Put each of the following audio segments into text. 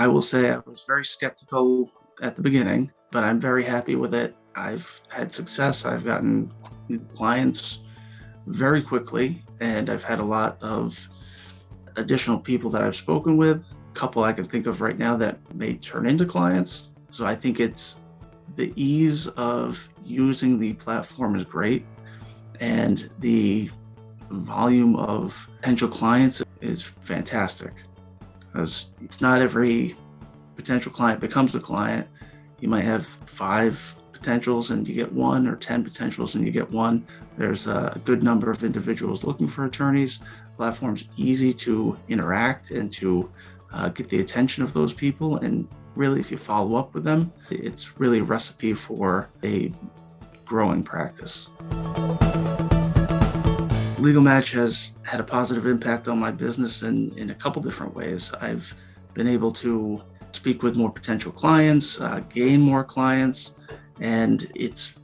I will say I was very skeptical at the beginning, but I'm very happy with it. I've had success. I've gotten clients very quickly, and I've had a lot of additional people that I've spoken with. A couple I can think of right now that may turn into clients. So I think it's the ease of using the platform is great, and the volume of potential clients is fantastic, because it's not every potential client becomes a client. You might have 5 potentials and you get one, or 10 potentials and you get one. There's a good number of individuals looking for attorneys. The platform's easy to interact and to get the attention of those people. And really, if you follow up with them, it's really a recipe for a growing practice. Legal Match has had a positive impact on my business in a couple different ways. I've been able to speak with more potential clients, gain more clients, and it's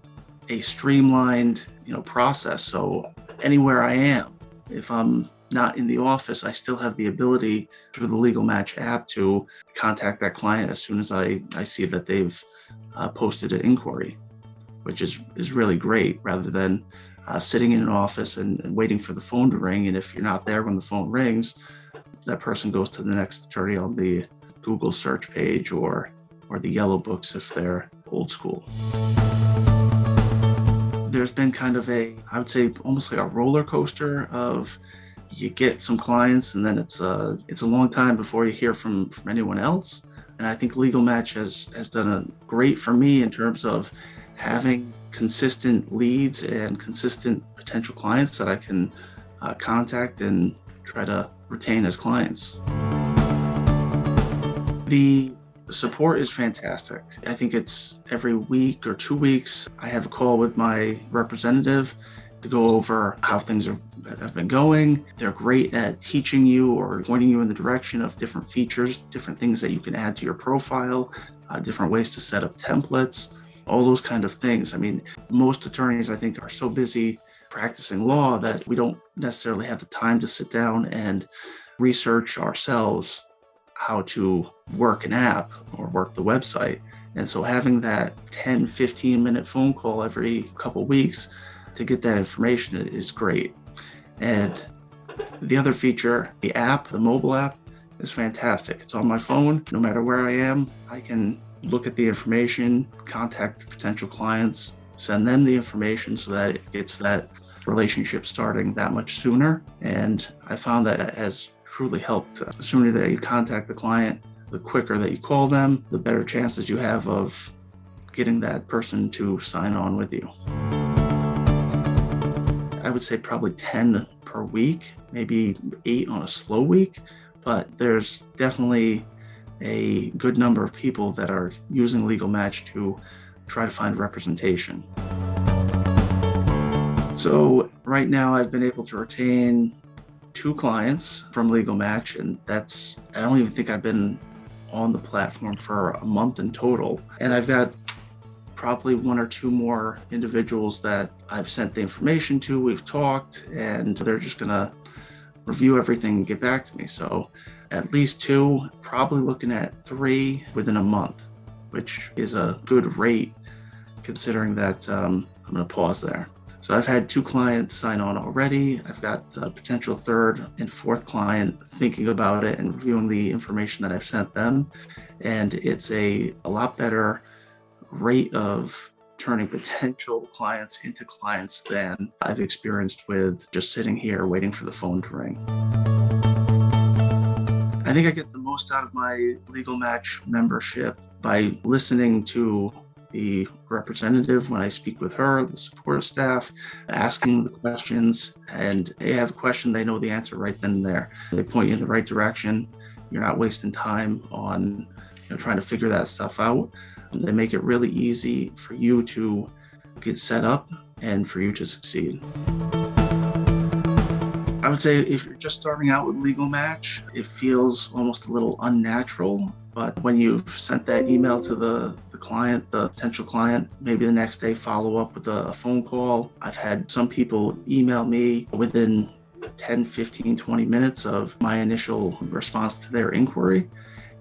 a streamlined, process. So anywhere I am, if I'm not in the office, I still have the ability through the Legal Match app to contact that client as soon as I see that they've posted an inquiry, which is really great, rather than sitting in an office and waiting for the phone to ring. And if you're not there when the phone rings, that person goes to the next attorney on the Google search page or the yellow books if they're old school. There's been kind of I would say almost like a roller coaster of, you get some clients and then it's a long time before you hear from anyone else. And I think Legal Match has done a great for me in terms of having consistent leads and consistent potential clients that I can contact and try to retain as clients. The support is fantastic. I think it's every week or 2 weeks, I have a call with my representative to go over how things have been going. They're great at teaching you or pointing you in the direction of different features, different things that you can add to your profile, different ways to set up templates, all those kind of things. I mean, most attorneys, I think, are so busy practicing law that we don't necessarily have the time to sit down and research ourselves how to work an app or work the website. And so having that 10, 15-minute phone call every couple weeks to get that information is great. And the other feature, the app, the mobile app, is fantastic. It's on my phone. No matter where I am, I can look at the information, contact potential clients, send them the information so that it gets that relationship starting that much sooner. And I found that it has truly helped. The sooner that you contact the client, the quicker that you call them, the better chances you have of getting that person to sign on with you. I would say probably 10 per week, maybe 8 on a slow week, but there's definitely a good number of people that are using Legal Match to try to find representation. So right now I've been able to retain 2 clients from Legal Match, and I don't even think I've been on the platform for a month in total. And I've got probably 1 or 2 more individuals that I've sent the information to, we've talked, and they're just gonna review everything and get back to me. So at least 2, probably looking at 3 within a month, which is a good rate considering that I'm gonna pause there. So I've had 2 clients sign on already. I've got a potential 3rd and 4th client thinking about it and reviewing the information that I've sent them. And it's a lot better rate of turning potential clients into clients than I've experienced with just sitting here waiting for the phone to ring. I think I get the most out of my Legal Match membership by listening to the representative when I speak with her, the support staff, asking the questions, and they have a question, they know the answer right then and there. They point you in the right direction. You're not wasting time on trying to figure that stuff out. They make it really easy for you to get set up and for you to succeed. I would say if you're just starting out with Legal Match, it feels almost a little unnatural. But when you've sent that email to the client, the potential client, maybe the next day follow up with a phone call. I've had some people email me within 10, 15, 20 minutes of my initial response to their inquiry.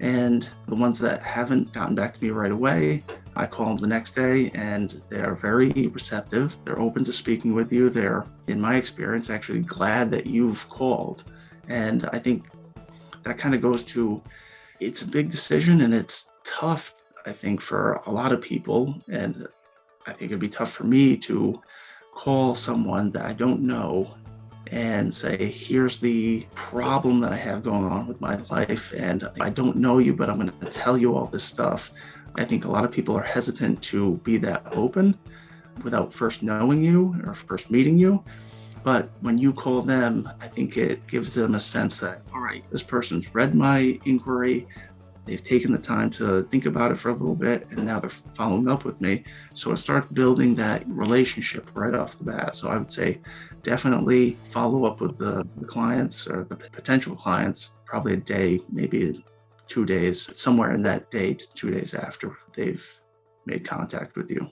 And the ones that haven't gotten back to me right away, I call them the next day and they're very receptive. They're open to speaking with you. They're, in my experience, actually glad that you've called. And I think that kind of goes to, it's a big decision and it's tough, I think, for a lot of people. And I think it'd be tough for me to call someone that I don't know and say, here's the problem that I have going on with my life. And I don't know you, but I'm going to tell you all this stuff. I think a lot of people are hesitant to be that open without first knowing you or first meeting you. But when you call them, I think it gives them a sense that, all right, this person's read my inquiry. They've taken the time to think about it for a little bit, and now they're following up with me. So it starts building that relationship right off the bat. So I would say definitely follow up with the clients or the potential clients, probably a day, maybe 2 days, somewhere in that day to 2 days after they've made contact with you.